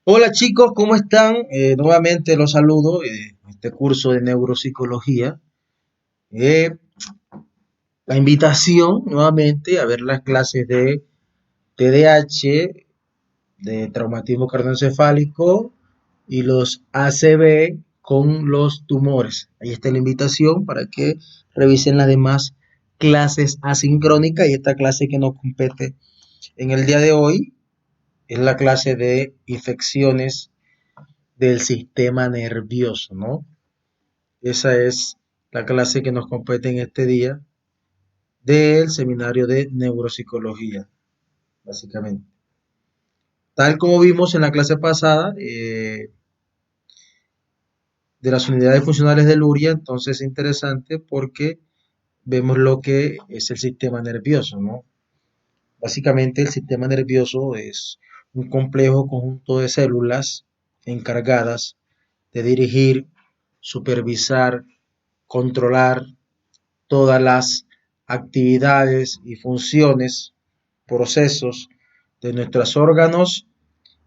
Hola chicos, ¿cómo están? Nuevamente los saludo en este curso de neuropsicología. Eh, la invitación nuevamente a ver las clases de TDAH, de traumatismo cardioencefálico y los ACV con los tumores. Ahí está la invitación para que revisen las demás clases asincrónicas y esta clase que nos compete en el día de hoy es la clase de infecciones del sistema nervioso, ¿no? Esa es la clase que nos compete en este día del seminario de neuropsicología, básicamente. Tal como vimos en la clase pasada de las unidades funcionales del URIA, entonces es interesante porque vemos lo que es el sistema nervioso, ¿no? Básicamente el sistema nervioso es un complejo conjunto de células encargadas de dirigir, supervisar, controlar todas las actividades y funciones, procesos de nuestros órganos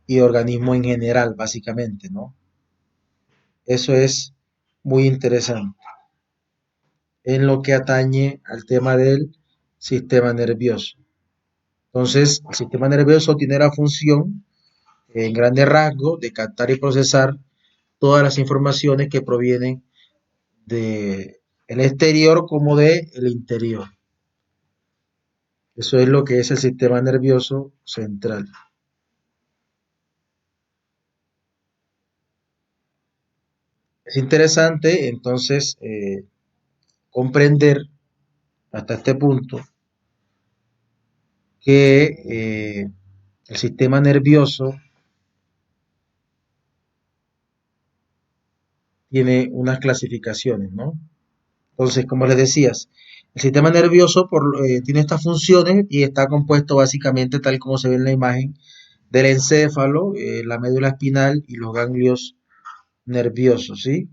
y organismo en general, básicamente, ¿no? Eso es muy interesante en lo que atañe al tema del sistema nervioso. Entonces, el sistema nervioso tiene la función, en grandes rasgos, de captar y procesar todas las informaciones que provienen de el exterior como de el interior. Eso es lo que es el sistema nervioso central. Es interesante entonces comprender hasta este punto que el sistema nervioso tiene unas clasificaciones, ¿no? Entonces, como les decías, el sistema nervioso tiene estas funciones y está compuesto básicamente tal como se ve en la imagen del encéfalo, la médula espinal y los ganglios nerviosos, ¿sí?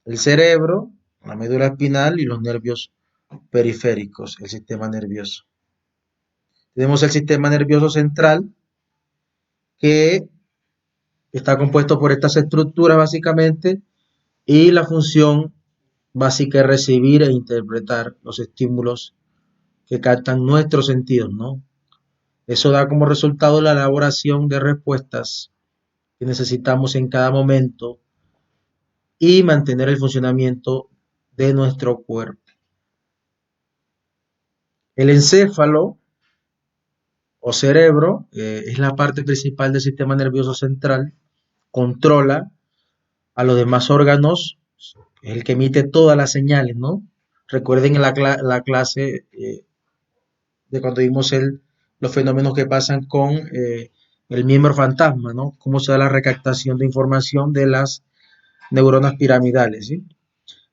El cerebro, la médula espinal y los nervios periféricos, el sistema nervioso. Tenemos el sistema nervioso central, que está compuesto por estas estructuras básicamente, y la función básica es recibir e interpretar los estímulos que captan nuestros sentidos, ¿no? Eso da como resultado la elaboración de respuestas que necesitamos en cada momento y mantener el funcionamiento de nuestro cuerpo. El encéfalo o cerebro es la parte principal del sistema nervioso central, controla a los demás órganos, es el que emite todas las señales, ¿no? Recuerden en la clase de cuando vimos los fenómenos que pasan con el miembro fantasma, ¿no? Cómo se da la recaptación de información de las neuronas piramidales, ¿sí?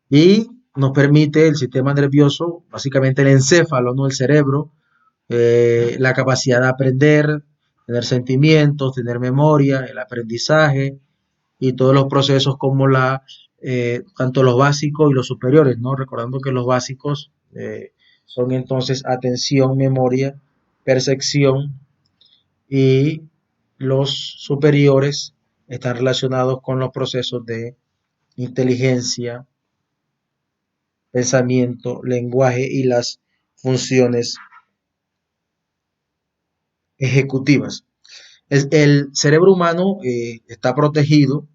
Y nos permite el sistema nervioso, básicamente el encéfalo, ¿no? El cerebro, la capacidad de aprender, tener sentimientos, tener memoria, el aprendizaje y todos los procesos como tanto los básicos y los superiores, ¿no? Recordando que los básicos son entonces atención, memoria, percepción y los superiores están relacionados con los procesos de inteligencia, pensamiento, lenguaje y las funciones ejecutivas. El cerebro humano está protegido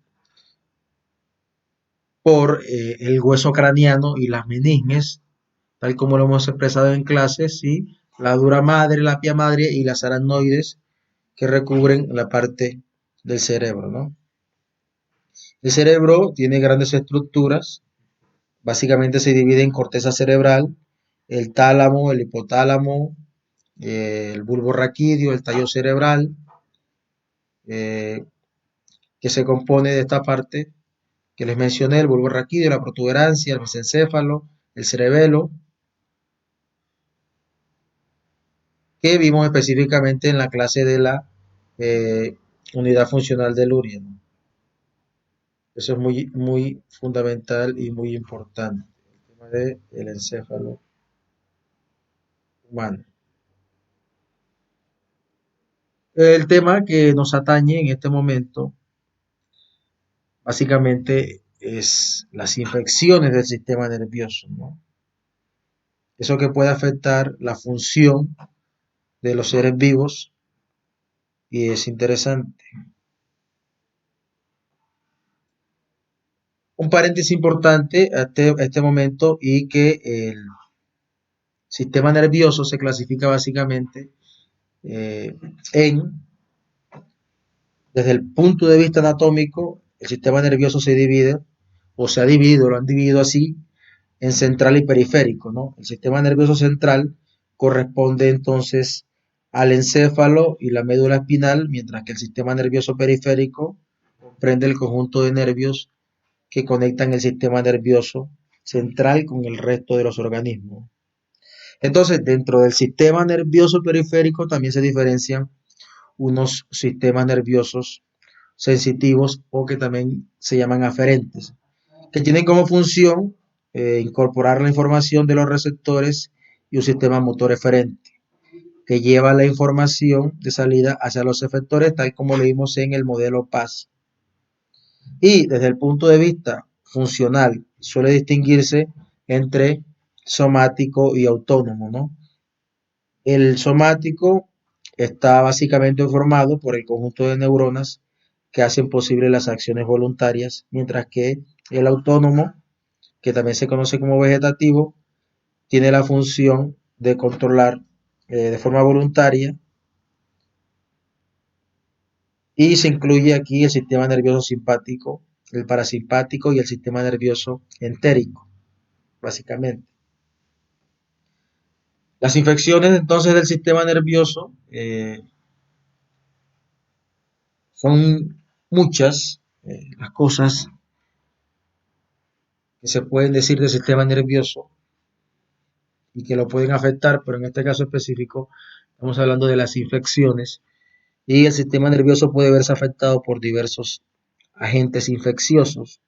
por el hueso craneano y las meninges, tal como lo hemos expresado en clases, ¿sí? La dura madre, la pia madre y las aracnoides que recubren la parte del cerebro, ¿no? El cerebro tiene grandes estructuras, básicamente se divide en corteza cerebral, el tálamo, el hipotálamo, el bulbo raquídeo, el tallo cerebral, eh, que se compone de esta parte que les mencioné, el bulbo raquídeo, la protuberancia, el mesencéfalo, el cerebelo, que vimos específicamente en la clase de la eh, unidad funcional del URI, ¿no? Eso es muy, muy fundamental y muy importante, el tema del encéfalo humano. El tema que nos atañe en este momento básicamente es las infecciones del sistema nervioso, ¿no? Eso que puede afectar la función de los seres vivos y es interesante. Un paréntesis importante a este momento y que el sistema nervioso se clasifica básicamente eh, en, desde el punto de vista anatómico, el sistema nervioso se divide o se ha dividido, lo han dividido así, en central y periférico, ¿no? El sistema nervioso central corresponde entonces al encéfalo y la médula espinal, mientras que el sistema nervioso periférico comprende el conjunto de nervios que conectan el sistema nervioso central con el resto de los organismos. Entonces, dentro del sistema nervioso periférico también se diferencian unos sistemas nerviosos sensitivos o que también se llaman aferentes, que tienen como función incorporar la información de los receptores y un sistema motor eferente que lleva la información de salida hacia los efectores, tal como lo vimos en el modelo PAS. Y desde el punto de vista funcional, suele distinguirse entre somático y autónomo, ¿no? El somático está básicamente formado por el conjunto de neuronas que hacen posible las acciones voluntarias, mientras que el autónomo, que también se conoce como vegetativo, tiene la función de controlar de forma voluntaria y se incluye aquí el sistema nervioso simpático, el parasimpático y el sistema nervioso entérico, básicamente. Las infecciones entonces del sistema nervioso son muchas las cosas que se pueden decir del sistema nervioso y que lo pueden afectar, pero en este caso específico estamos hablando de las infecciones y el sistema nervioso puede verse afectado por diversos agentes infecciosos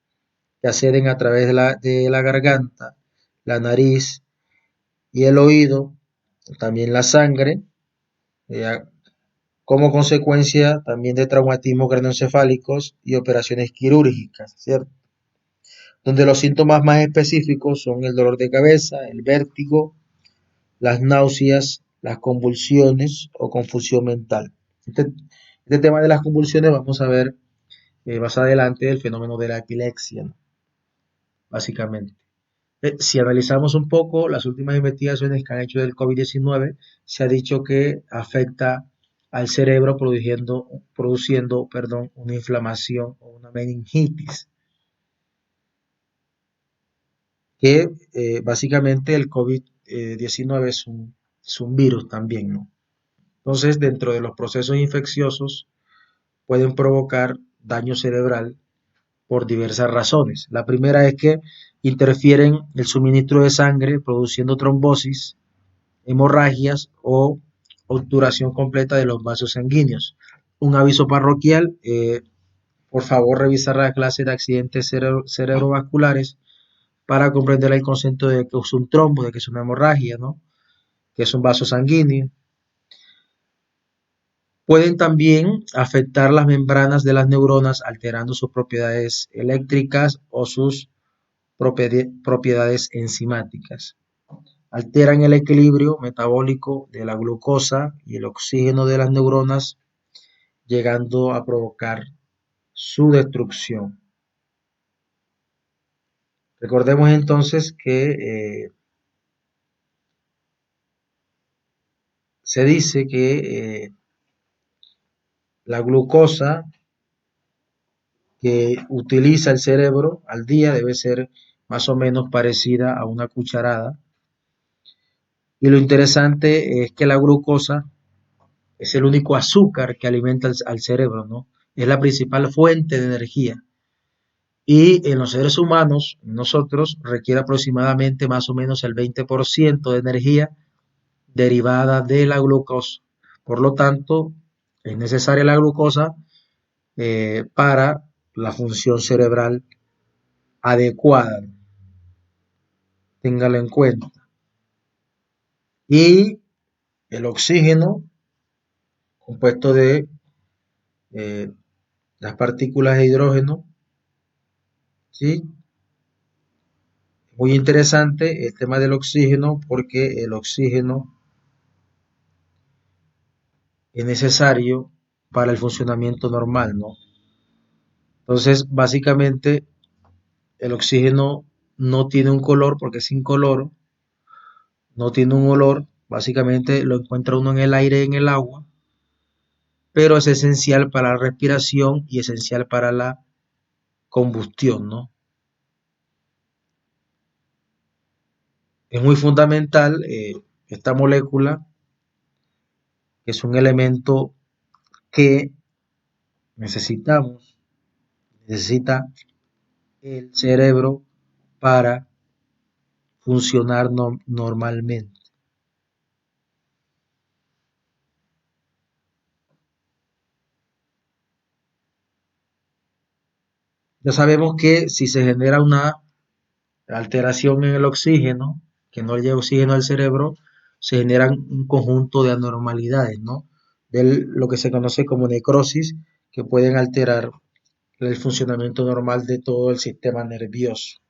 que acceden a través de la garganta, la nariz y el oído, también la sangre, eh, como consecuencia también de traumatismos craneoencefálicos y operaciones quirúrgicas, ¿cierto? Donde los síntomas más específicos son el dolor de cabeza, el vértigo, las náuseas, las convulsiones o confusión mental. Este tema de las convulsiones vamos a ver más adelante el fenómeno de la epilepsia, ¿no? Básicamente. Si analizamos un poco las últimas investigaciones que han hecho del COVID-19, se ha dicho que afecta al cerebro produciendo una inflamación o una meningitis, que básicamente el COVID-19 es un virus también, ¿no? Entonces, dentro de los procesos infecciosos pueden provocar daño cerebral por diversas razones. La primera es que interfieren el suministro de sangre produciendo trombosis, hemorragias o obturación completa de los vasos sanguíneos. Un aviso parroquial, por favor revisar la clase de accidentes cerebrovasculares para comprender el concepto de que es un trombo, de que es una hemorragia, ¿no? Que es un vaso sanguíneo. Pueden también afectar las membranas de las neuronas alterando sus propiedades eléctricas o sus propiedades enzimáticas. Alteran el equilibrio metabólico de la glucosa y el oxígeno de las neuronas, llegando a provocar su destrucción. Recordemos entonces que se dice que la glucosa que utiliza el cerebro al día debe ser más o menos parecida a una cucharada. Y lo interesante es que la glucosa es el único azúcar que alimenta al cerebro, ¿no? Es la principal fuente de energía. Y en los seres humanos, nosotros, requiere aproximadamente más o menos el 20% de energía derivada de la glucosa. Por lo tanto, es necesaria la glucosa para la función cerebral adecuada. Téngalo en cuenta. Y el oxígeno compuesto de eh, las partículas de hidrógeno, ¿sí? Muy interesante el tema del oxígeno porque el oxígeno es necesario para el funcionamiento normal, ¿no? Entonces, básicamente, el oxígeno no tiene un color porque es incoloro, no tiene un olor, básicamente lo encuentra uno en el aire y en el agua, pero es esencial para la respiración y esencial para la combustión, ¿no? Es muy fundamental esta molécula, que es un elemento que necesitamos, necesita el cerebro para funcionar normalmente. Ya sabemos que si se genera una alteración en el oxígeno, que no llega oxígeno al cerebro, se generan un conjunto de anormalidades, ¿no? De lo que se conoce como necrosis, que pueden alterar el funcionamiento normal de todo el sistema nervioso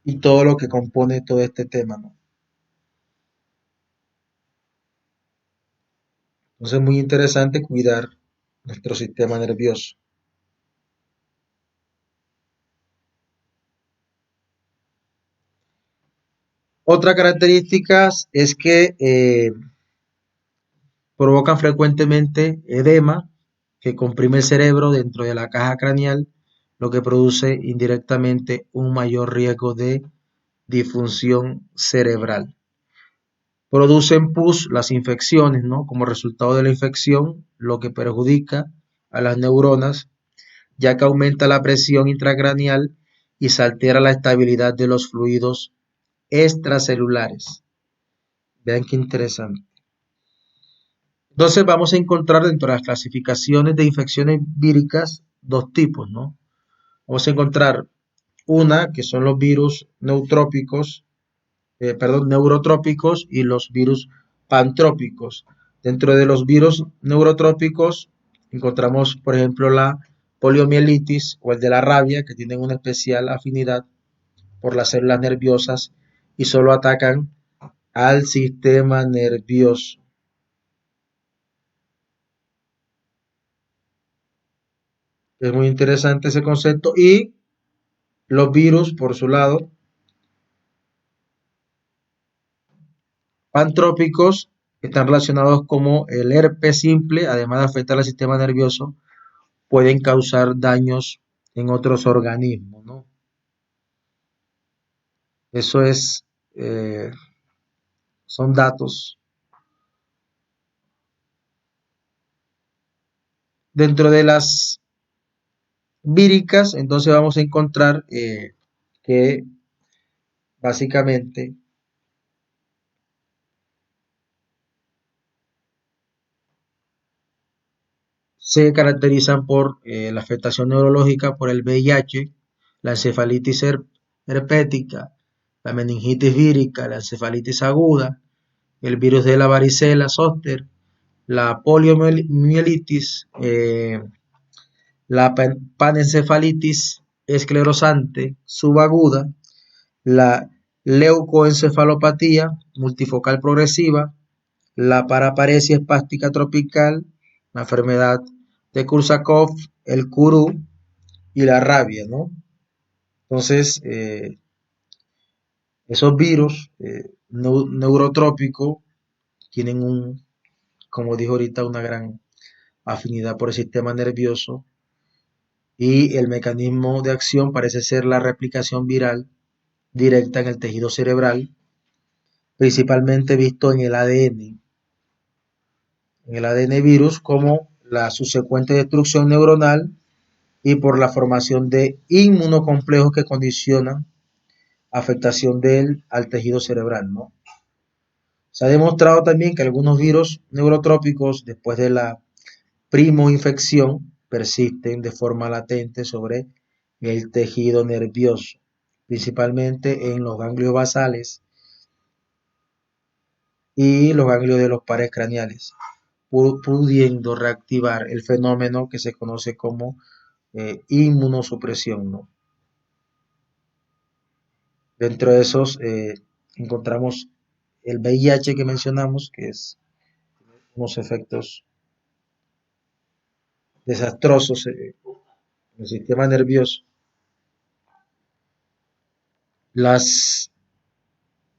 y todo lo que compone todo este tema, ¿no? Entonces es muy interesante cuidar nuestro sistema nervioso. Otra característica es que provocan frecuentemente edema que comprime el cerebro dentro de la caja craneal, lo que produce indirectamente un mayor riesgo de disfunción cerebral. Producen pus las infecciones, ¿no? Como resultado de la infección, lo que perjudica a las neuronas, ya que aumenta la presión intracraneal y se altera la estabilidad de los fluidos extracelulares. Vean qué interesante. Entonces vamos a encontrar dentro de las clasificaciones de infecciones víricas dos tipos, ¿no? Vamos a encontrar una que son los virus neurotrópicos y los virus pantrópicos. Dentro de los virus neurotrópicos encontramos, por ejemplo, la poliomielitis o el de la rabia, que tienen una especial afinidad por las células nerviosas y solo atacan al sistema nervioso. Es muy interesante ese concepto. Y los virus, por su lado, pantrópicos, están relacionados como el herpes simple, además de afectar al sistema nervioso, pueden causar daños en otros organismos, ¿no? Eso es, eh, son datos. Dentro de las víricas, entonces vamos a encontrar que básicamente se caracterizan por la afectación neurológica por el VIH, la encefalitis herpética, la meningitis vírica, la encefalitis aguda, el virus de la varicela zoster, la poliomielitis, la panencefalitis esclerosante subaguda, la leucoencefalopatía multifocal progresiva, la paraparesia espástica tropical, la enfermedad de Korsakoff, el curú y la rabia, ¿no? Entonces, esos virus neurotrópicos tienen como dijo ahorita, una gran afinidad por el sistema nervioso y el mecanismo de acción parece ser la replicación viral directa en el tejido cerebral, principalmente visto en el ADN virus como la subsecuente destrucción neuronal y por la formación de inmunocomplejos que condicionan afectación al tejido cerebral, ¿no? Se ha demostrado también que algunos virus neurotrópicos, después de la primoinfección, persisten de forma latente sobre el tejido nervioso, principalmente en los ganglios basales y los ganglios de los pares craneales. pudiendo reactivar el fenómeno que se conoce como inmunosupresión, ¿no? Dentro de esos encontramos el VIH que mencionamos, que es unos efectos desastrosos en el sistema nervioso. Las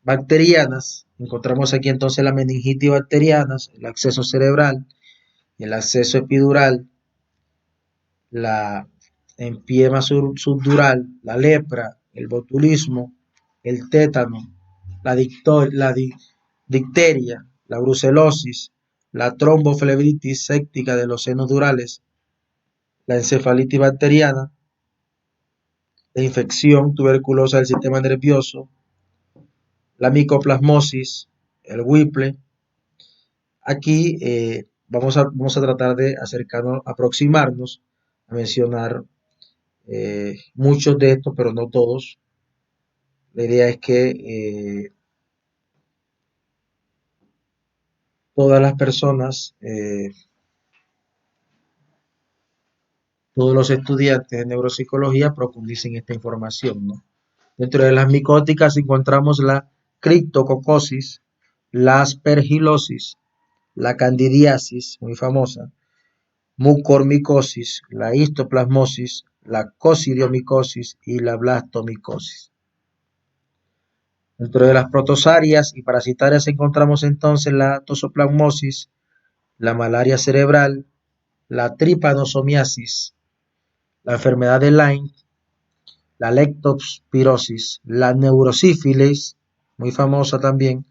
bacterianas, encontramos aquí entonces la meningitis bacterianas, el acceso cerebral, el acceso epidural, la empiema subdural, la lepra, el botulismo, el tétano, la difteria, la brucelosis, la tromboflebitis séptica de los senos durales, la encefalitis bacteriana, la infección tuberculosa del sistema nervioso, la micoplasmosis, el Whipple. Aquí vamos a tratar de acercarnos, aproximarnos a mencionar muchos de estos, pero no todos. La idea es que todas las personas, todos los estudiantes de neuropsicología profundicen esta información, ¿no? Dentro de las micóticas encontramos la criptococosis, la aspergilosis, la candidiasis, muy famosa, mucormicosis, la histoplasmosis, la coccidiomicosis y la blastomicosis. Dentro de las protozarias y parasitarias encontramos entonces la toxoplasmosis, la malaria cerebral, la tripanosomiasis, la enfermedad de Lyme, la leptospirosis, la neurosífilis, muy famosa también.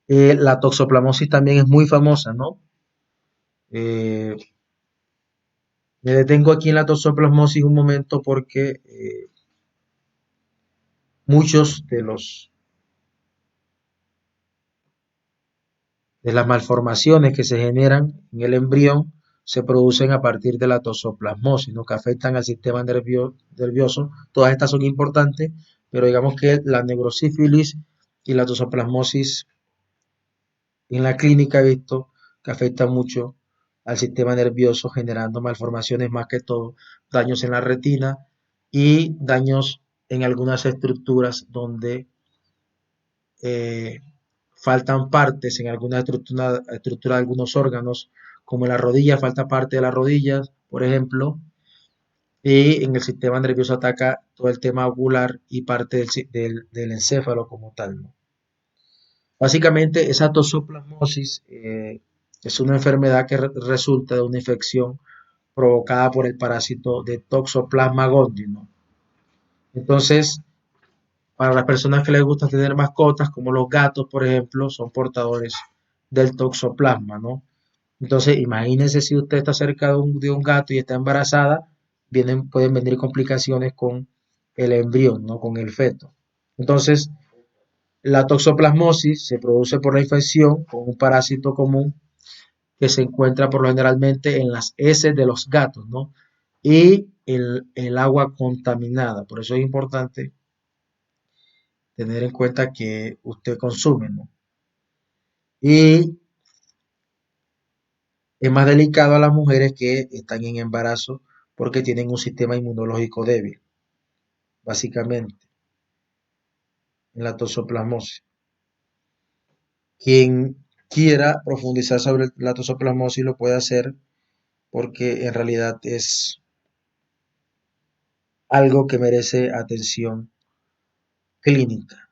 La toxoplasmosis también es muy famosa, ¿no? Eh, Me detengo aquí en la toxoplasmosis un momento porque muchos de las malformaciones que se generan en el embrión se producen a partir de la toxoplasmosis, ¿no? Que afectan al sistema nervioso. Todas estas son importantes, pero digamos que la neurosífilis y la toxoplasmosis en la clínica he visto que afectan mucho al sistema nervioso, generando malformaciones más que todo, daños en la retina y daños en algunas estructuras donde eh, faltan partes en alguna estructura de algunos órganos, como en la rodilla, falta parte de las rodillas, por ejemplo, y en el sistema nervioso ataca todo el tema ocular y parte del encéfalo como tal, ¿no? Básicamente, esa toxoplasmosis es una enfermedad que resulta de una infección provocada por el parásito de Toxoplasma gondii, ¿no? Entonces, para las personas que les gusta tener mascotas, como los gatos, por ejemplo, son portadores del toxoplasma, ¿no? Entonces, imagínense si usted está cerca de un gato y está embarazada, pueden venir complicaciones con el embrión, ¿no? Con el feto. Entonces, la toxoplasmosis se produce por la infección con un parásito común que se encuentra por lo generalmente en las heces de los gatos, ¿no? Y el agua contaminada. Por eso es importante tener en cuenta que usted consume, ¿no? Y es más delicado a las mujeres que están en embarazo porque tienen un sistema inmunológico débil, básicamente, en la toxoplasmosis. Quien quiera profundizar sobre la toxoplasmosis lo puede hacer porque en realidad es algo que merece atención clínica.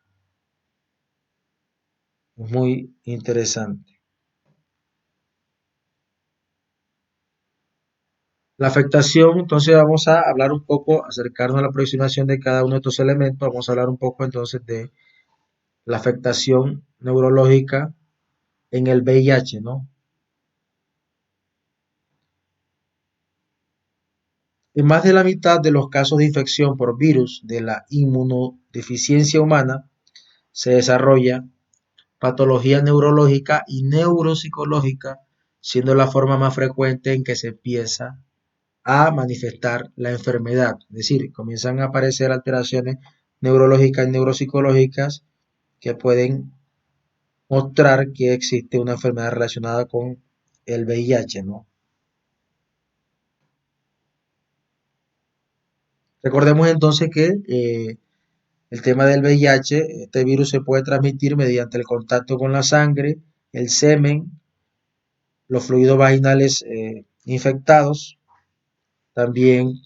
Es muy interesante. La afectación, entonces vamos a hablar un poco, acercarnos a la aproximación de cada uno de estos elementos. Vamos a hablar un poco entonces de la afectación neurológica en el VIH, ¿no? En más de la mitad de los casos de infección por virus de la inmunodeficiencia humana se desarrolla patología neurológica y neuropsicológica, siendo la forma más frecuente en que se empieza a manifestar la enfermedad. Es decir, comienzan a aparecer alteraciones neurológicas y neuropsicológicas que pueden mostrar que existe una enfermedad relacionada con el VIH, ¿no? Recordemos entonces que el tema del VIH, este virus se puede transmitir mediante el contacto con la sangre, el semen, los fluidos vaginales infectados, también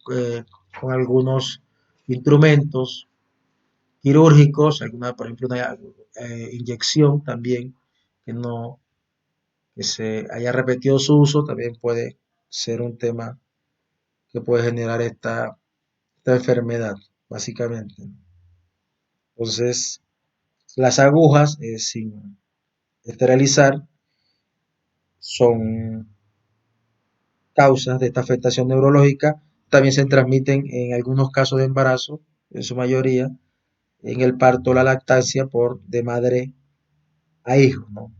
con algunos instrumentos quirúrgicos, alguna, por ejemplo, una inyección también que no que se haya repetido su uso, también puede ser un tema que puede generar esta enfermedad, básicamente. Entonces, las agujas sin esterilizar son causas de esta afectación neurológica. También se transmiten en algunos casos de embarazo, en su mayoría, en el parto, la lactancia por de madre a hijo, ¿no?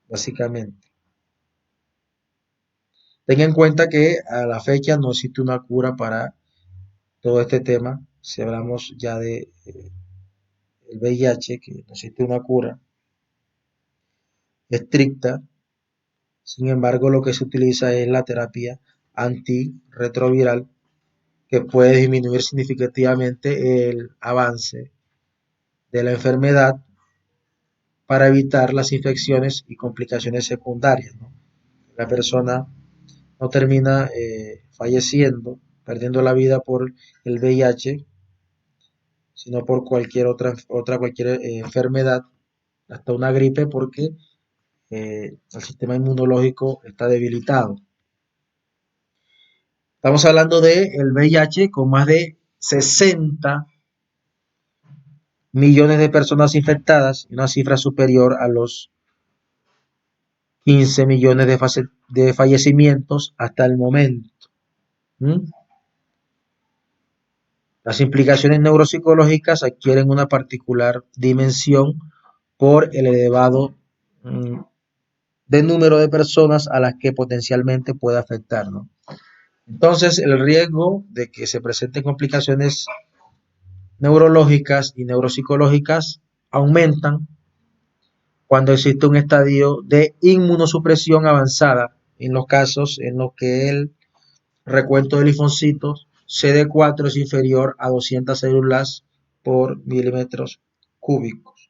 Básicamente. Ten en cuenta que a la fecha no existe una cura para todo este tema. Si hablamos ya de el VIH, que no existe una cura estricta, sin embargo, lo que se utiliza es la terapia antirretroviral, que puede disminuir significativamente el avance de la enfermedad para evitar las infecciones y complicaciones secundarias, ¿no? La persona no termina falleciendo, perdiendo la vida por el VIH, sino por cualquier enfermedad, hasta una gripe, porque el sistema inmunológico está debilitado. Estamos hablando de el VIH con más de 60 millones de personas infectadas, una cifra superior a los 15 millones de fallecimientos hasta el momento. ¿Mm? Las implicaciones neuropsicológicas adquieren una particular dimensión por el elevado de número de personas a las que potencialmente puede afectar, ¿no? Entonces, el riesgo de que se presenten complicaciones neurológicas y neuropsicológicas aumentan cuando existe un estadio de inmunosupresión avanzada, en los casos en los que el recuento de linfocitos CD4 es inferior a 200 células por milímetros cúbicos.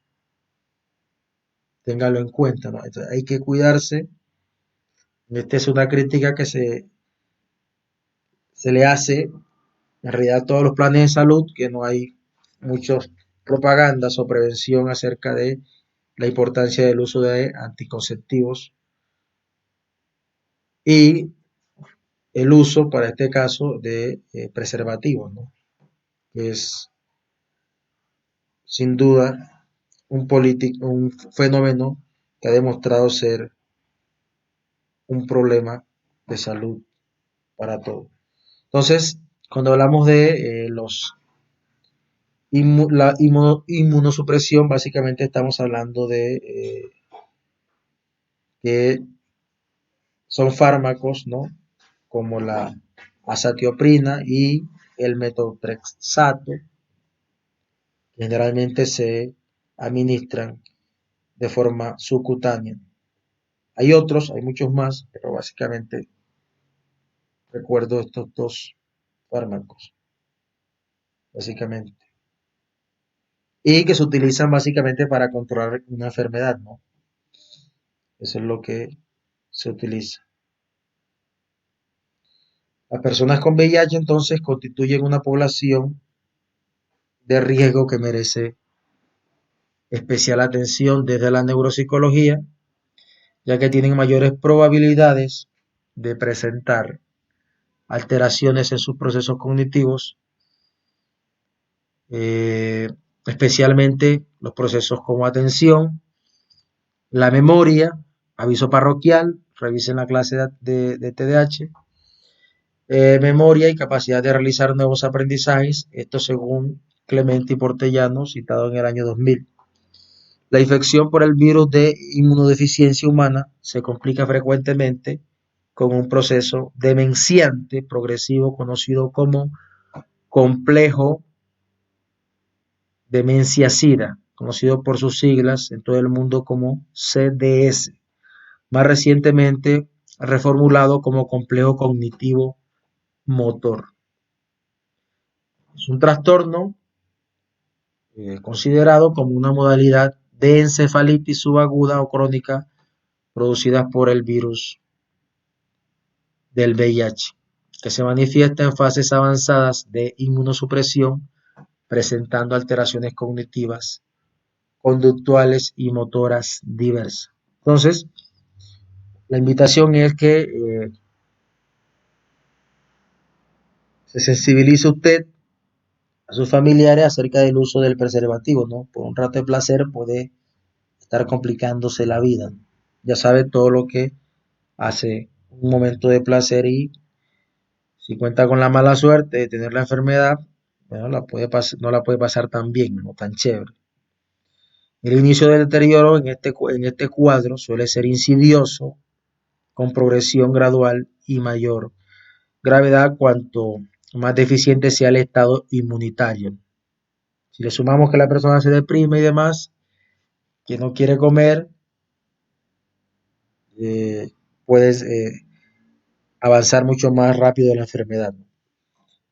Téngalo en cuenta, ¿no? Entonces, hay que cuidarse. Esta es una crítica que se le hace en realidad a todos los planes de salud, que no hay muchas propagandas o prevención acerca de la importancia del uso de anticonceptivos y el uso, para este caso, de preservativos, ¿no? Que es sin duda un fenómeno que ha demostrado ser un problema de salud para todos. Entonces, cuando hablamos de la inmunosupresión, básicamente estamos hablando de que son fármacos, ¿no? Como la azatioprina y el metotrexato, que generalmente se administran de forma subcutánea. Hay otros, hay muchos más, pero básicamente recuerdo estos dos fármacos, básicamente. Y que se utilizan básicamente para controlar una enfermedad, ¿no? Eso es lo que se utiliza. Las personas con VIH entonces constituyen una población de riesgo que merece especial atención desde la neuropsicología, ya que tienen mayores probabilidades de presentar alteraciones en sus procesos cognitivos, eh, especialmente los procesos como atención, la memoria, aviso parroquial, revisen la clase de TDAH, memoria y capacidad de realizar nuevos aprendizajes, esto según Clemente y Portellano, citado en el año 2000. La infección por el virus de inmunodeficiencia humana se complica frecuentemente con un proceso demenciante progresivo conocido como complejo demencia-sida, conocido por sus siglas en todo el mundo como CDS. más recientemente reformulado como complejo cognitivo motor. Es un trastorno considerado como una modalidad de encefalitis subaguda o crónica producida por el virus del VIH, que se manifiesta en fases avanzadas de inmunosupresión, presentando alteraciones cognitivas, conductuales y motoras diversas. Entonces, la invitación es que se sensibilice usted a sus familiares acerca del uso del preservativo, ¿no? Por un rato de placer puede estar complicándose la vida. Ya sabe todo lo que hace un momento de placer y si cuenta con la mala suerte de tener la enfermedad, bueno, no la puede pasar tan bien, no tan chévere. El inicio del deterioro en este cuadro suele ser insidioso, con progresión gradual y mayor gravedad cuanto más deficiente sea el estado inmunitario. Si le sumamos que la persona se deprime y demás, que no quiere comer, eh, puedes avanzar mucho más rápido en la enfermedad.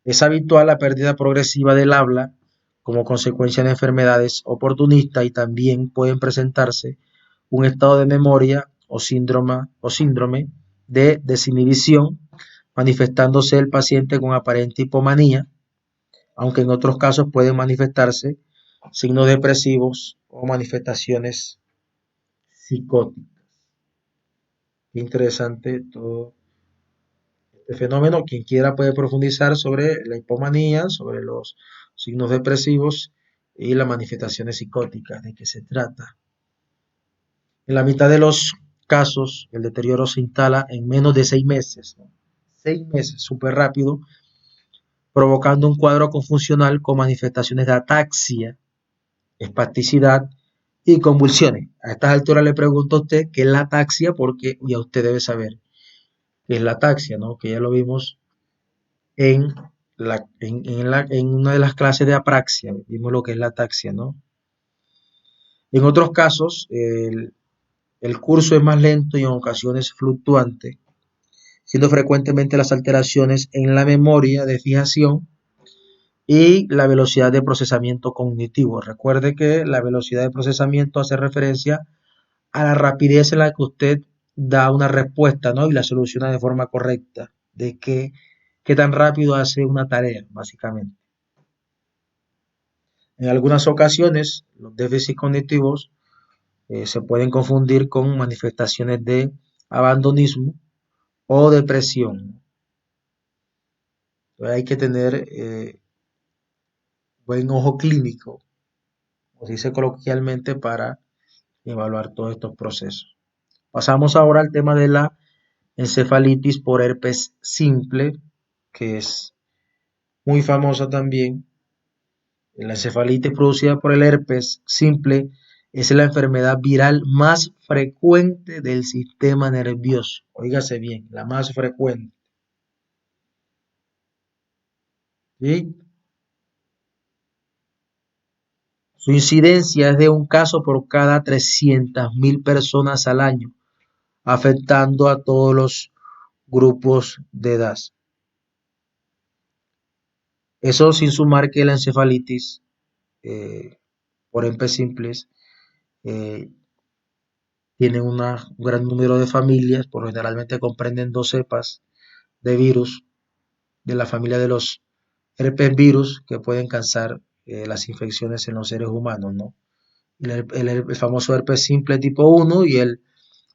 Es habitual la pérdida progresiva del habla como consecuencia de enfermedades oportunistas y también pueden presentarse un estado de memoria o síndrome de desinhibición, manifestándose el paciente con aparente hipomanía, aunque en otros casos pueden manifestarse signos depresivos o manifestaciones psicóticas. Qué interesante todo este fenómeno. Quien quiera puede profundizar sobre la hipomanía, sobre los signos depresivos y las manifestaciones psicóticas, de qué se trata. En la mitad de los casos, el deterioro se instala en menos de 6 meses, ¿no? 6 meses, súper rápido, provocando un cuadro confusional con manifestaciones de ataxia, espasticidad y convulsiones. A estas alturas le pregunto a usted qué es la ataxia, porque ya usted debe saber qué es la ataxia, ¿no? Que ya lo vimos en, en una de las clases de apraxia, vimos lo que es la ataxia, ¿no? En otros casos, el curso es más lento y en ocasiones fluctuante, siendo frecuentemente las alteraciones en la memoria de fijación y la velocidad de procesamiento cognitivo. Recuerde que la velocidad de procesamiento hace referencia a la rapidez en la que usted da una respuesta, ¿no? Y la soluciona de forma correcta, de qué tan rápido hace una tarea, básicamente. En algunas ocasiones, los déficits cognitivos se pueden confundir con manifestaciones de abandonismo o depresión. Entonces hay que tener buen ojo clínico, como se dice coloquialmente, para evaluar todos estos procesos. Pasamos ahora al tema de la encefalitis por herpes simple, que es muy famosa también. La encefalitis producida por el herpes simple es la enfermedad viral más frecuente del sistema nervioso. Óigase bien, la más frecuente. ¿Sí? Su incidencia es de un caso por cada 300.000 personas al año, afectando a todos los grupos de edad. Eso sin sumar que la encefalitis eh, por herpes simples eh, tiene un gran número de familias, por generalmente comprenden 2 cepas de virus de la familia de los herpes virus que pueden causar las infecciones en los seres humanos, ¿no? El famoso herpes simple tipo 1 y el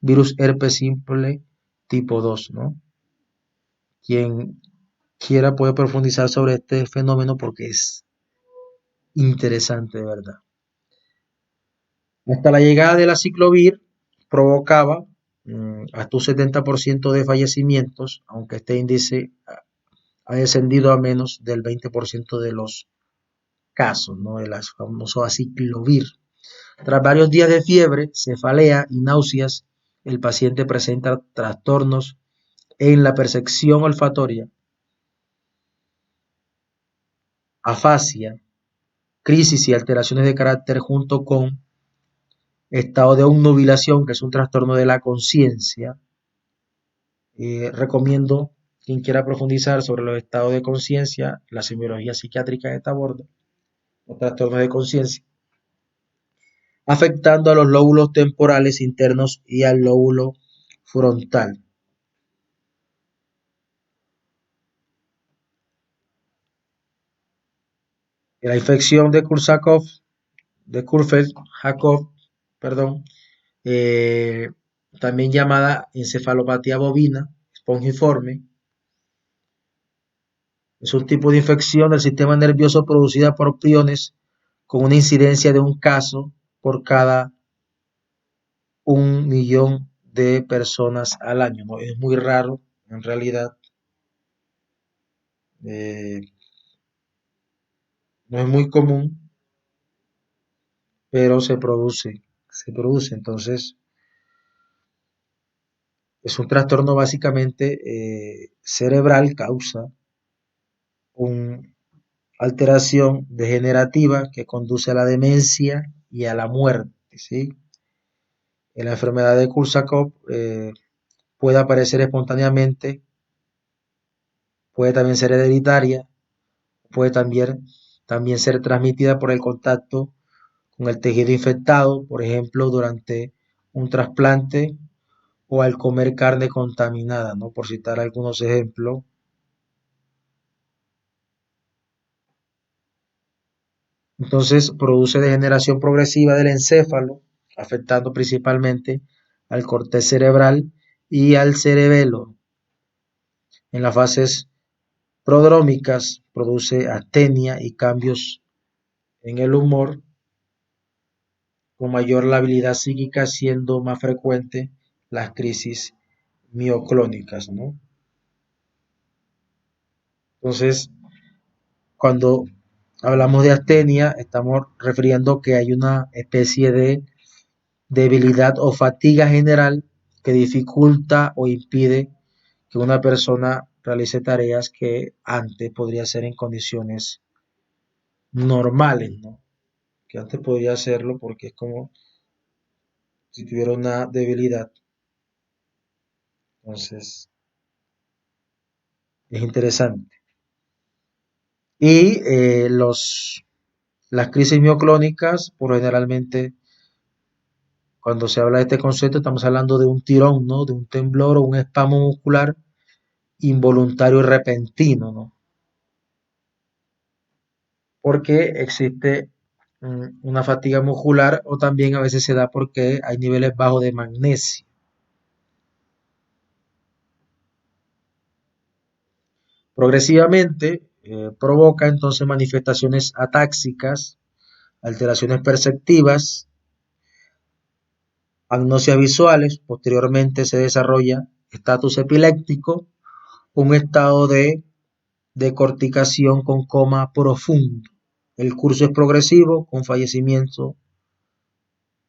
virus herpes simple tipo 2, ¿no? Quien quiera puede profundizar sobre este fenómeno porque es interesante de verdad. Hasta la llegada de la ciclovir provocaba hasta un 70% de fallecimientos, aunque este índice ha descendido a menos del 20% de los casos, ¿no? De las famosas aciclovir. Tras varios días de fiebre, cefalea y náuseas, el paciente presenta trastornos en la percepción olfatoria, afasia, crisis y alteraciones de carácter junto con estado de obnubilación, que es un trastorno de la conciencia. Recomiendo quien quiera profundizar sobre los estados de conciencia, la semiología psiquiátrica esta aborda los trastornos de conciencia, afectando a los lóbulos temporales internos y al lóbulo frontal. La infección de Kurfeld-Jakob, perdón, eh, también llamada encefalopatía bovina espongiforme, es un tipo de infección del sistema nervioso producida por priones con una incidencia de un caso por cada 1 millón de personas al año, ¿no? Es muy raro, en realidad, eh, no es muy común, pero se produce. Entonces, es un trastorno básicamente cerebral, causa una alteración degenerativa que conduce a la demencia y a la muerte, ¿sí? En la enfermedad de Korsakoff puede aparecer espontáneamente, puede también ser hereditaria, puede también ser transmitida por el contacto con el tejido infectado, por ejemplo, durante un trasplante o al comer carne contaminada, ¿no? Por citar algunos ejemplos. Entonces, produce degeneración progresiva del encéfalo, afectando principalmente al corteza cerebral y al cerebelo. En las fases prodrómicas produce astenia y cambios en el humor, con mayor labilidad psíquica, siendo más frecuente las crisis mioclónicas, ¿no? Entonces, cuando hablamos de astenia, estamos refiriendo que hay una especie de debilidad o fatiga general que dificulta o impide que una persona realice tareas que antes podría hacer en condiciones normales, ¿no? Que antes podría hacerlo porque es como si tuviera una debilidad. Entonces, es interesante. Y las crisis mioclónicas, por generalmente, cuando se habla de este concepto, estamos hablando de un tirón, ¿no? De un temblor o un espasmo muscular involuntario y repentino, ¿no? Porque existe una fatiga muscular o también a veces se da porque hay niveles bajos de magnesio. Progresivamente provoca entonces manifestaciones atáxicas, alteraciones perceptivas, agnosias visuales, posteriormente se desarrolla estatus epiléptico, un estado de decorticación con coma profundo. El curso es progresivo con fallecimiento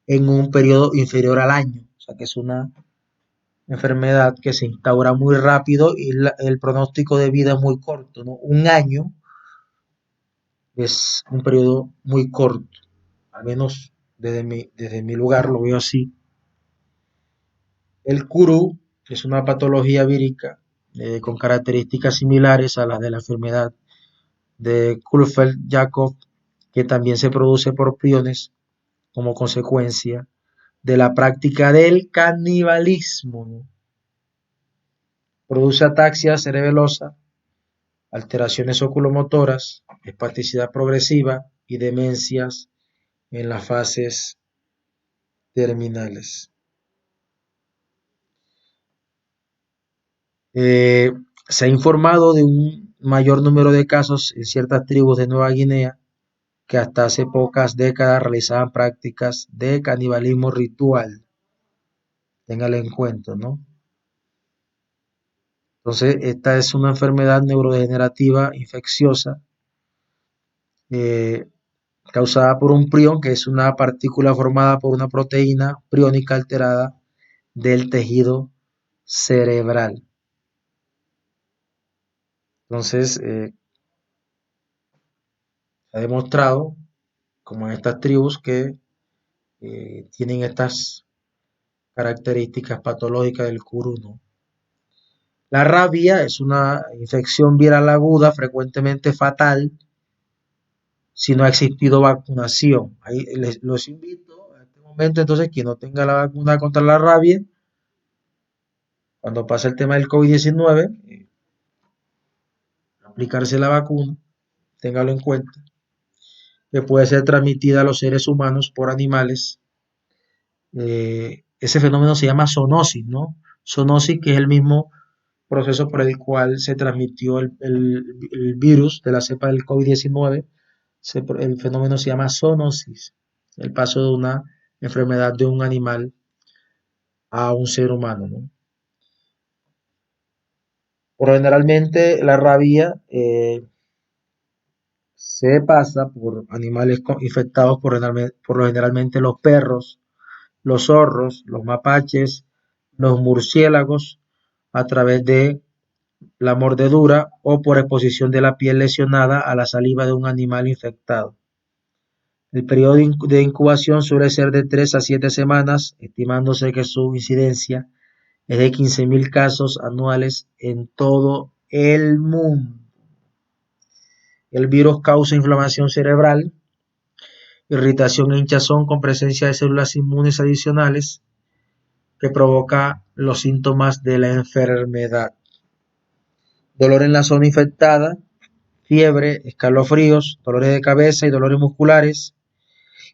en un periodo inferior al año, o sea que es una enfermedad que se instaura muy rápido y el pronóstico de vida es muy corto, ¿no? 1 año es un periodo muy corto, al menos desde mi lugar lo veo así. El Kuru es una patología vírica con características similares a las de la enfermedad de Creutzfeldt-Jakob, que también se produce por priones como consecuencia de la práctica del canibalismo, ¿no? Produce ataxia cerebelosa, alteraciones oculomotoras, espasticidad progresiva y demencias en las fases terminales. Eh, Se ha informado de un mayor número de casos en ciertas tribus de Nueva Guinea que hasta hace pocas décadas realizaban prácticas de canibalismo ritual. Téngalo en cuenta, ¿no? Entonces, esta es una enfermedad neurodegenerativa infecciosa eh, causada por un prión, que es una partícula formada por una proteína priónica alterada del tejido cerebral. Entonces, se ha demostrado, como en estas tribus, que tienen estas características patológicas del kuru, ¿no? La rabia es una infección viral aguda, frecuentemente fatal, si no ha existido vacunación. Ahí los invito a este momento, entonces, quien no tenga la vacuna contra la rabia, cuando pase el tema del COVID-19, aplicarse la vacuna, téngalo en cuenta, que puede ser transmitida a los seres humanos por animales. Ese fenómeno se llama zoonosis, ¿no? Zoonosis, que es el mismo proceso por el cual se transmitió el virus de la cepa del COVID-19. El fenómeno se llama zoonosis, el paso de una enfermedad de un animal a un ser humano, ¿no? Por generalmente la rabia se pasa por animales infectados por lo generalmente los perros, los zorros, los mapaches, los murciélagos, a través de la mordedura o por exposición de la piel lesionada a la saliva de un animal infectado. El periodo de incubación suele ser de 3 a 7 semanas, estimándose que su incidencia es de 15.000 casos anuales en todo el mundo. El virus causa inflamación cerebral, irritación e hinchazón con presencia de células inmunes adicionales que provoca los síntomas de la enfermedad. Dolor en la zona infectada, fiebre, escalofríos, dolores de cabeza y dolores musculares,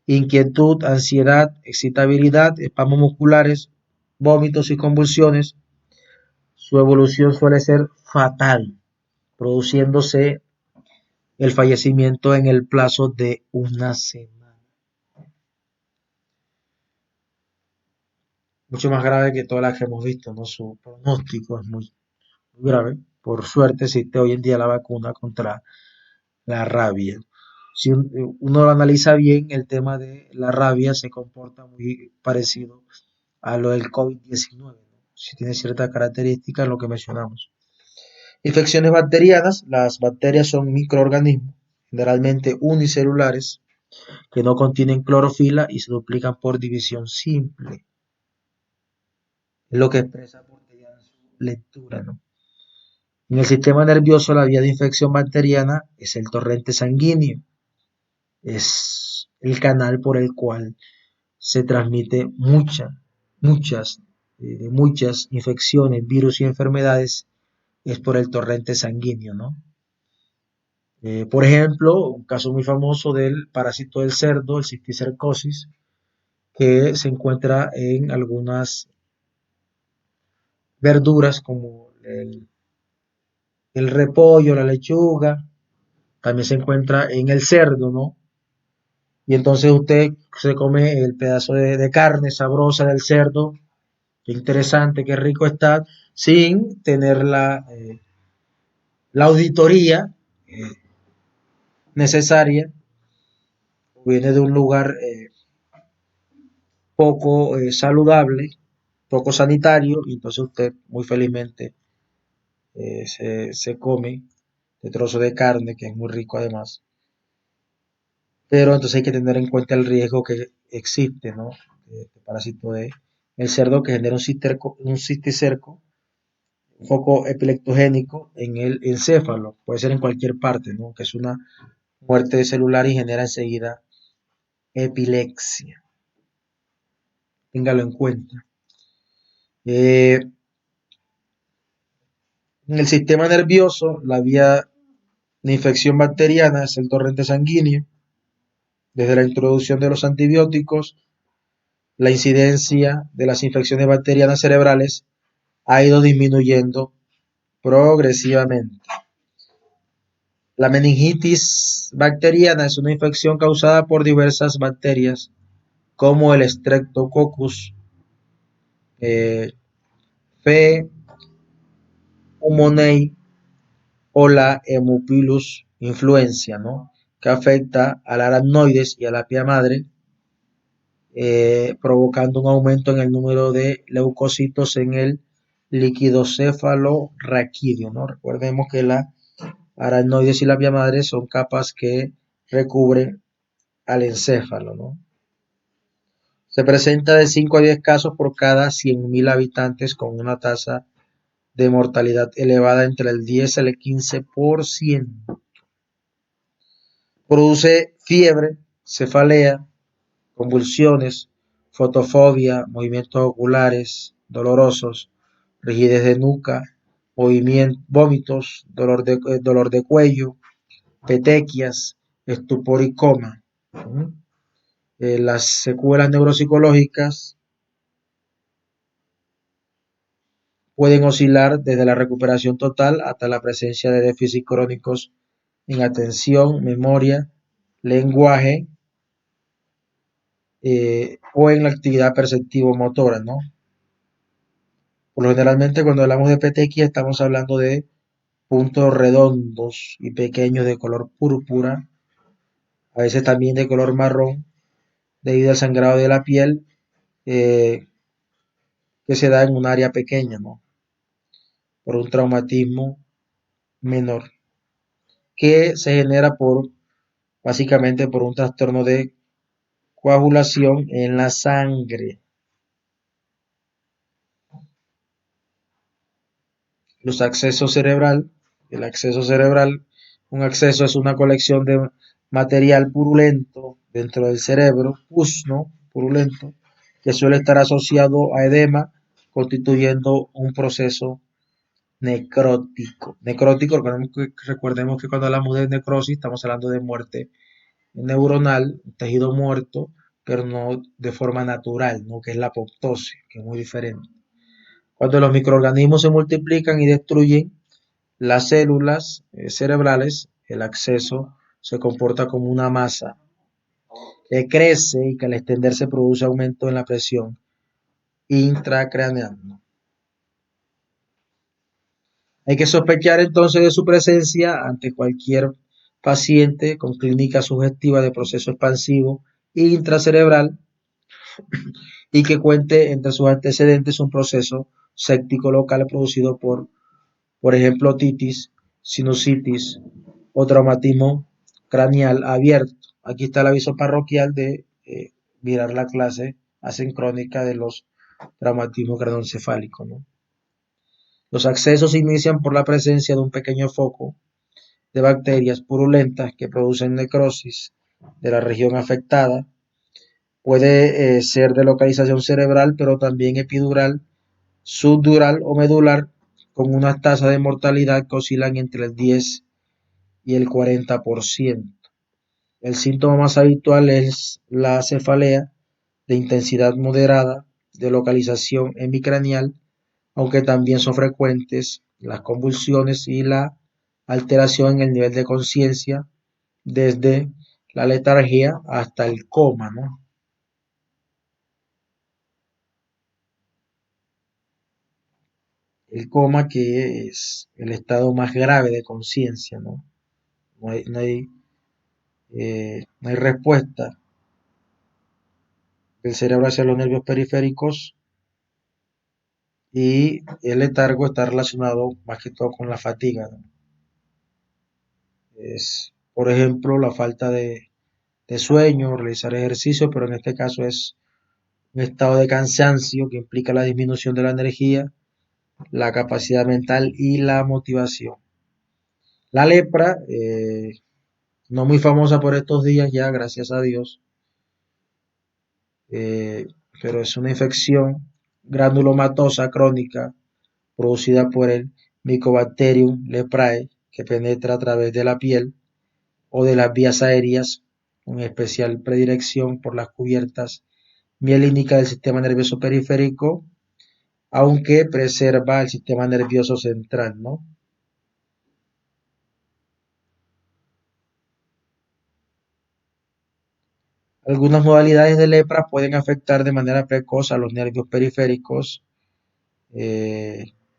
inquietud, ansiedad, excitabilidad, espasmos musculares, vómitos y convulsiones. Su evolución suele ser fatal, produciéndose el fallecimiento en el plazo de una semana. Mucho más grave que todas las que hemos visto, ¿no? Su pronóstico es muy grave. Por suerte existe hoy en día la vacuna contra la rabia. Si uno lo analiza bien, el tema de la rabia se comporta muy parecido a lo del COVID-19, ¿no? Si tiene ciertas características, lo que mencionamos. Infecciones bacterianas. Las bacterias son microorganismos, generalmente unicelulares, que no contienen clorofila y se duplican por división simple. Es lo que expresa Portellana en su lectura, ¿no? En el sistema nervioso, la vía de infección bacteriana es el torrente sanguíneo. Es el canal por el cual se transmite muchas infecciones, virus y enfermedades, es por el torrente sanguíneo, ¿no? Por ejemplo, un caso muy famoso del parásito del cerdo, el cisticercosis, que se encuentra en algunas verduras como el repollo, la lechuga, también se encuentra en el cerdo, ¿no? Y entonces usted se come el pedazo de carne sabrosa del cerdo, qué interesante, qué rico está, sin tener la auditoría eh, necesaria. Viene de un lugar poco saludable, poco sanitario, y entonces usted muy felizmente se come de trozo de carne, que es muy rico además. Pero entonces hay que tener en cuenta el riesgo que existe, ¿no? Este parásito de el cerdo, que genera un cisticerco, un foco epileptogénico en el encéfalo, puede ser en cualquier parte, ¿no? Que es una muerte celular y genera enseguida epilepsia. Téngalo en cuenta. Eh, en el sistema nervioso, la vía de infección bacteriana es el torrente sanguíneo. Desde la introducción de los antibióticos, la incidencia de las infecciones bacterianas cerebrales ha ido disminuyendo progresivamente. La meningitis bacteriana es una infección causada por diversas bacterias como el Streptococcus F. pulmonei o la Haemophilus influenza, ¿no? Que afecta al aracnoides y a la pía madre, provocando un aumento en el número de leucocitos en el líquido cefalorraquídeo, ¿no? Recordemos que la aracnoides y la vía madre son capas que recubren al encéfalo, ¿no? Se presenta de 5 a 10 casos por cada 100.000 habitantes con una tasa de mortalidad elevada entre el 10 al 15%. Produce fiebre, cefalea, convulsiones, fotofobia, movimientos oculares dolorosos, rigidez de nuca, vómitos, dolor de cuello, petequias, estupor y coma. Las secuelas neuropsicológicas pueden oscilar desde la recuperación total hasta la presencia de déficits crónicos en atención, memoria, lenguaje o en la actividad perceptivo-motora, ¿no? Por lo generalmente cuando hablamos de petequia estamos hablando de puntos redondos y pequeños de color púrpura, a veces también de color marrón, debido al sangrado de la piel eh, que se da en un área pequeña, ¿no? Por un traumatismo menor, que se genera básicamente por un trastorno de coagulación en la sangre. Los accesos cerebral, el acceso cerebral, un acceso es una colección de material purulento dentro del cerebro, pus, ¿no? Purulento, que suele estar asociado a edema, constituyendo un proceso necrótico. Necrótico, recordemos que cuando hablamos de necrosis estamos hablando de muerte neuronal, tejido muerto, pero no de forma natural, ¿no? Que es la apoptosis, que es muy diferente. Cuando los microorganismos se multiplican y destruyen las células cerebrales, el acceso se comporta como una masa que crece y que al extenderse produce aumento en la presión intracraneal. Hay que sospechar entonces de su presencia ante cualquier paciente con clínica sugestiva de proceso expansivo intracerebral y que cuente entre sus antecedentes un proceso séptico local producido por ejemplo, otitis, sinusitis o traumatismo craneal abierto. Aquí está el aviso parroquial de mirar la clase asincrónica de los traumatismos craneoencefálicos, ¿no? Los accesos se inician por la presencia de un pequeño foco de bacterias purulentas que producen necrosis de la región afectada. Puede ser de localización cerebral, pero también epidural, subdural o medular, con unas tasas de mortalidad que oscilan entre el 10 y el 40%. El síntoma más habitual es la cefalea de intensidad moderada, de localización hemicraneal, aunque también son frecuentes las convulsiones y la alteración en el nivel de conciencia, desde la letargia hasta el coma, ¿no? El coma, que es el estado más grave de conciencia, ¿no? No hay respuesta del cerebro hacia los nervios periféricos y el letargo está relacionado más que todo con la fatiga, ¿no? Es, por ejemplo, la falta de sueño, realizar ejercicio, pero en este caso es un estado de cansancio que implica la disminución de la energía, la capacidad mental y la motivación. La lepra, no muy famosa por estos días ya, gracias a Dios, eh, pero es una infección granulomatosa crónica producida por el Mycobacterium leprae que penetra a través de la piel o de las vías aéreas, con especial predilección por las cubiertas mielínicas del sistema nervioso periférico, aunque preserva el sistema nervioso central, ¿no? Algunas modalidades de lepra pueden afectar de manera precoz a los nervios periféricos,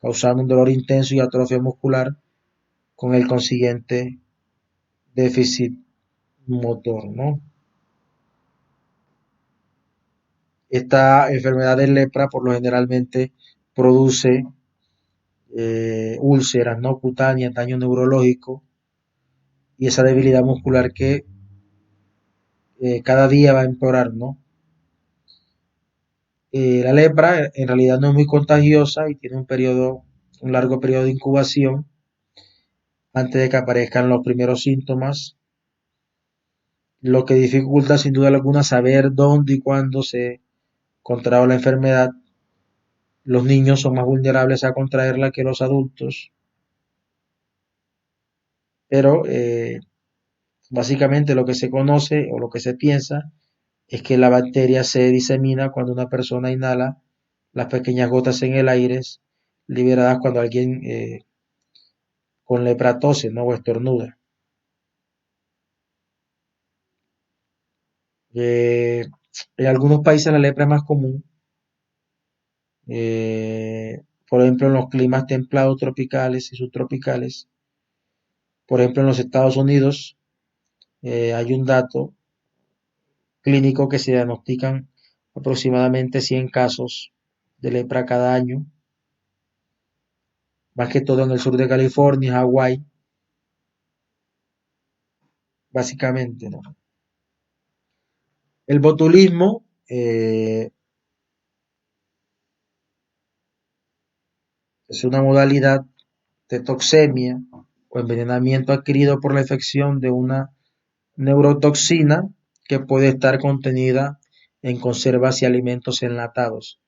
causando un dolor intenso y atrofia muscular con el consiguiente déficit motor, ¿no? Esta enfermedad de lepra por lo generalmente produce úlceras no cutáneas, daño neurológico y esa debilidad muscular que cada día va a empeorar, ¿no? La lepra en realidad no es muy contagiosa y tiene un largo periodo de incubación antes de que aparezcan los primeros síntomas, lo que dificulta sin duda alguna saber dónde y cuándo se contrae la enfermedad. Los niños son más vulnerables a contraerla que los adultos, pero básicamente lo que se conoce o lo que se piensa es que la bacteria se disemina cuando una persona inhala las pequeñas gotas en el aire liberadas cuando alguien con lepra tose, ¿no? O estornuda. Eh, en algunos países la lepra es más común, por ejemplo en los climas templados tropicales y subtropicales. Por ejemplo en los Estados Unidos hay un dato clínico que se diagnostican aproximadamente 100 casos de lepra cada año, más que todo en el sur de California, Hawái, básicamente, ¿no? El botulismo es una modalidad de toxemia o envenenamiento adquirido por la infección de una neurotoxina que puede estar contenida en conservas y alimentos enlatados.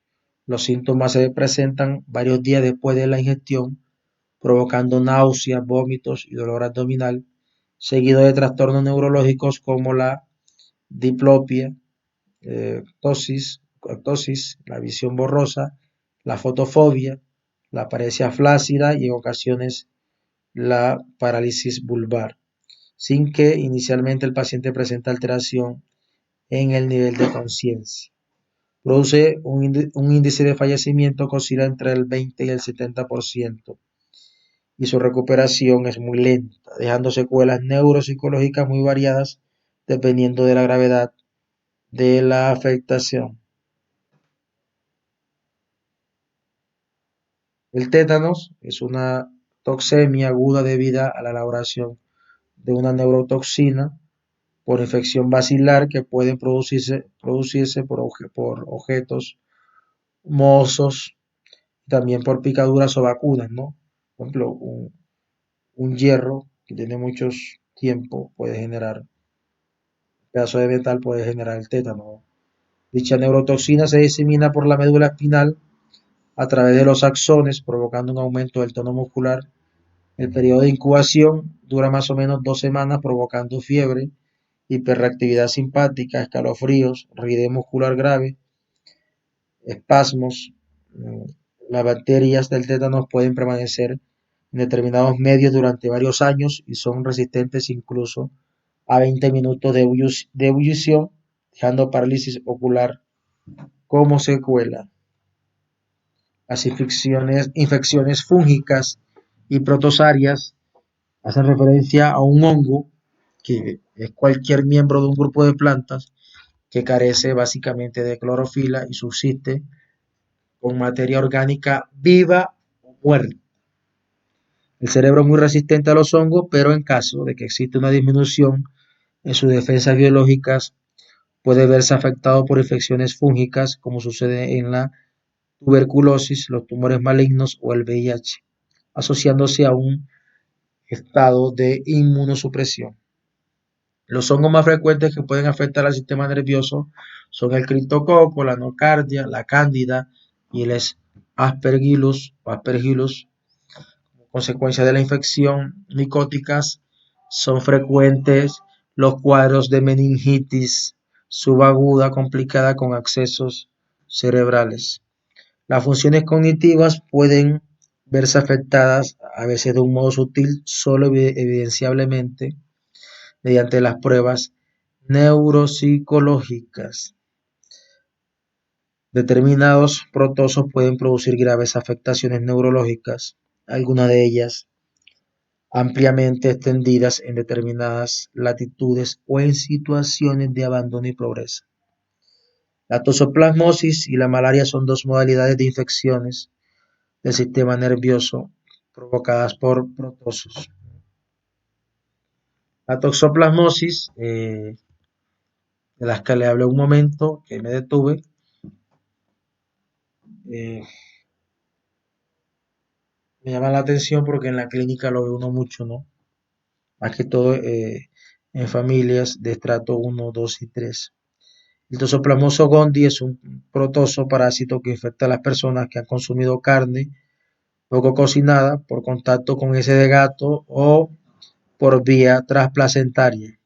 Los síntomas se presentan varios días después de la ingestión, provocando náuseas, vómitos y dolor abdominal, seguido de trastornos neurológicos como la diplopia, ptosis, la visión borrosa, la fotofobia, la paresia flácida y en ocasiones la parálisis vulvar, sin que inicialmente el paciente presente alteración en el nivel de conciencia. Produce un índice de fallecimiento que oscila entre el 20 y el 70% y su recuperación es muy lenta, dejando secuelas neuropsicológicas muy variadas dependiendo de la gravedad de la afectación. El tétanos es una toxemia aguda debida a la elaboración de una neurotoxina por infección basilar que pueden producirse por objetos mohosos, también por picaduras o vacunas, ¿no? Por ejemplo, un hierro que tiene muchos tiempo puede generar, un pedazo de metal puede generar el tétano. Dicha neurotoxina se disemina por la médula espinal a través de los axones, provocando un aumento del tono muscular. El periodo de incubación dura más o menos 2 semanas, provocando fiebre, hiperreactividad simpática, escalofríos, rigidez muscular grave, espasmos. Las bacterias del tétanos pueden permanecer en determinados medios durante varios años y son resistentes incluso a 20 minutos de ebullición, dejando parálisis ocular como secuela. Las infecciones fúngicas y protozarias hacen referencia a un hongo que es cualquier miembro de un grupo de plantas que carece básicamente de clorofila y subsiste con materia orgánica viva o muerta. El cerebro es muy resistente a los hongos, pero en caso de que exista una disminución en sus defensas biológicas, puede verse afectado por infecciones fúngicas, como sucede en la tuberculosis, los tumores malignos o el VIH, asociándose a un estado de inmunosupresión. Los hongos más frecuentes que pueden afectar al sistema nervioso son el criptococo, la nocardia, la cándida y el aspergillus. Como consecuencia de la infección micóticas, son frecuentes los cuadros de meningitis subaguda complicada con accesos cerebrales. Las funciones cognitivas pueden verse afectadas a veces de un modo sutil, solo evidenciablemente mediante las pruebas neuropsicológicas. Determinados protozoos pueden producir graves afectaciones neurológicas, algunas de ellas ampliamente extendidas en determinadas latitudes o en situaciones de abandono y pobreza. La toxoplasmosis y la malaria son dos modalidades de infecciones del sistema nervioso provocadas por protozoos. La toxoplasmosis, de las que le hablé un momento, que me detuve, eh, me llama la atención porque en la clínica lo ve uno mucho, ¿no? Más que todo en familias de estrato uno, 2 y 3. El Toxoplasmosis gondii es un protozo parásito que infecta a las personas que han consumido carne poco cocinada por contacto con ese de gato o por vía transplacentaria.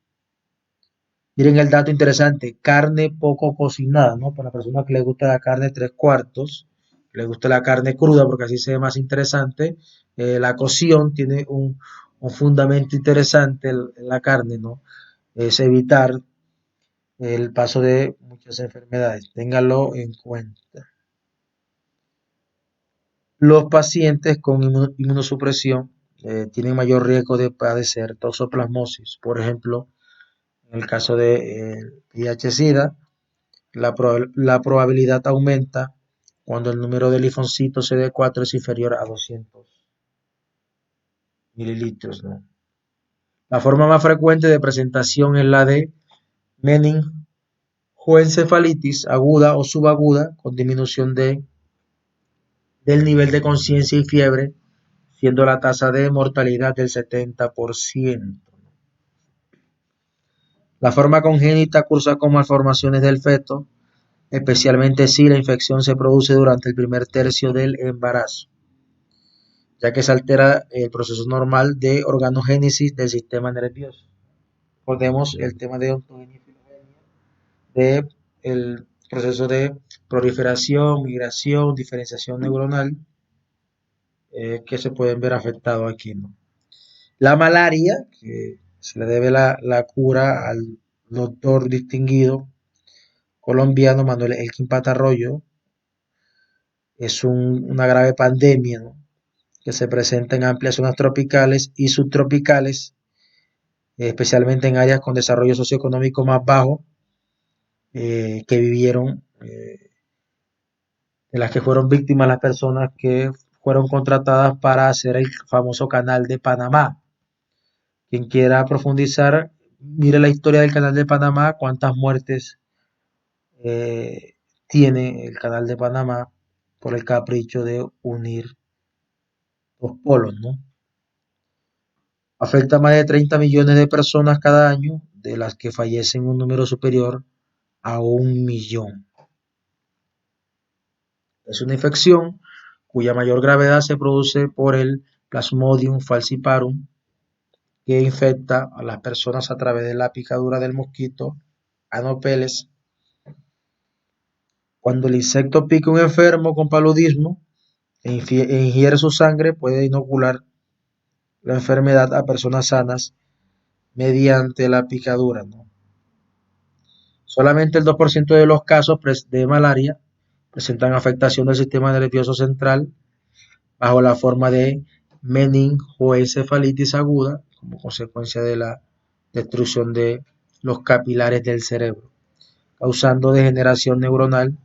Miren el dato interesante, carne poco cocinada, ¿no? Para la persona que le gusta la carne tres cuartos, que le gusta la carne cruda porque así se ve más interesante, la cocción tiene un fundamento interesante en la carne, ¿no? Es evitar el paso de muchas enfermedades. Ténganlo en cuenta. Los pacientes con inmunosupresión tienen mayor riesgo de padecer toxoplasmosis. Por ejemplo, en el caso de VIH-Sida, la probabilidad aumenta cuando el número de linfocitos CD4 es inferior a 200 mililitros, ¿no? La forma más frecuente de presentación es la de meningoencefalitis aguda o subaguda con disminución del nivel de conciencia y fiebre, siendo la tasa de mortalidad del 70%. La forma congénita cursa con malformaciones del feto, especialmente si la infección se produce durante el primer tercio del embarazo, ya que se altera el proceso normal de organogénesis del sistema nervioso. Recordemos el tema de ontogenia y filogenia, de el proceso de proliferación, migración, diferenciación neuronal, que se pueden ver afectados aquí, ¿no? La malaria, que se le debe la cura al doctor distinguido colombiano Manuel Elkin Patarroyo, es una grave pandemia, ¿no? Que se presenta en amplias zonas tropicales y subtropicales, especialmente en áreas con desarrollo socioeconómico más bajo, que vivieron, de las que fueron víctimas las personas que fueron contratadas para hacer el famoso canal de Panamá. Quien quiera profundizar, mire la historia del canal de Panamá, cuántas muertes tiene el canal de Panamá por el capricho de unir los polos, ¿no? Afecta a más de 30 millones de personas cada año, de las que fallecen un número superior a 1 millón. Es una infección cuya mayor gravedad se produce por el Plasmodium falciparum, que infecta a las personas a través de la picadura del mosquito Anopeles. Cuando el insecto pica a un enfermo con paludismo e ingiere su sangre, puede inocular la enfermedad a personas sanas mediante la picadura, ¿no? Solamente el 2% de los casos de malaria presentan afectación del sistema nervioso central bajo la forma de meningoencefalitis aguda como consecuencia de la destrucción de los capilares del cerebro, causando degeneración neuronal.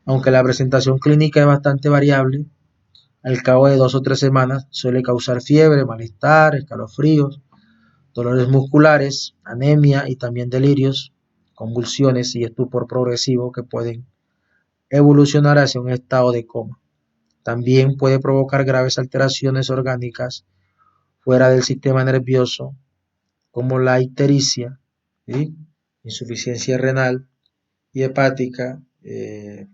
Aunque la presentación clínica es bastante variable, al cabo de 2 o 3 semanas suele causar fiebre, malestar, escalofríos, dolores musculares, anemia y también delirios, convulsiones y estupor progresivo que pueden evolucionar hacia un estado de coma. También puede provocar graves alteraciones orgánicas fuera del sistema nervioso, como la ictericia, ¿sí? Insuficiencia renal y hepática, el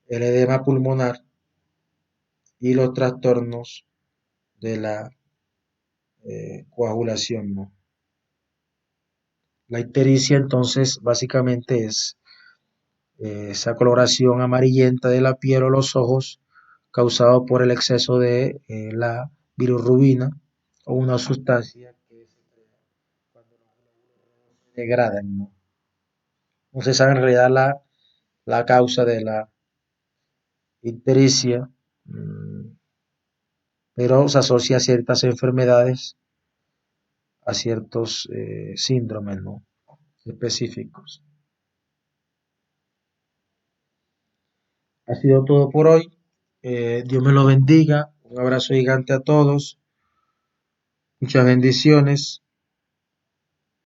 edema pulmonar y los trastornos de la coagulación, ¿no? La ictericia entonces básicamente es esa coloración amarillenta de la piel o los ojos causado por el exceso de la bilirrubina o una sustancia que se crea cuando los glóbulos se degradan, ¿no? No se sabe en realidad la causa de la ictericia, pero se asocia a ciertas enfermedades, a ciertos síndromes, ¿no? Específicos. Ha sido todo por hoy. Dios me lo bendiga. Un abrazo gigante a todos. Muchas bendiciones.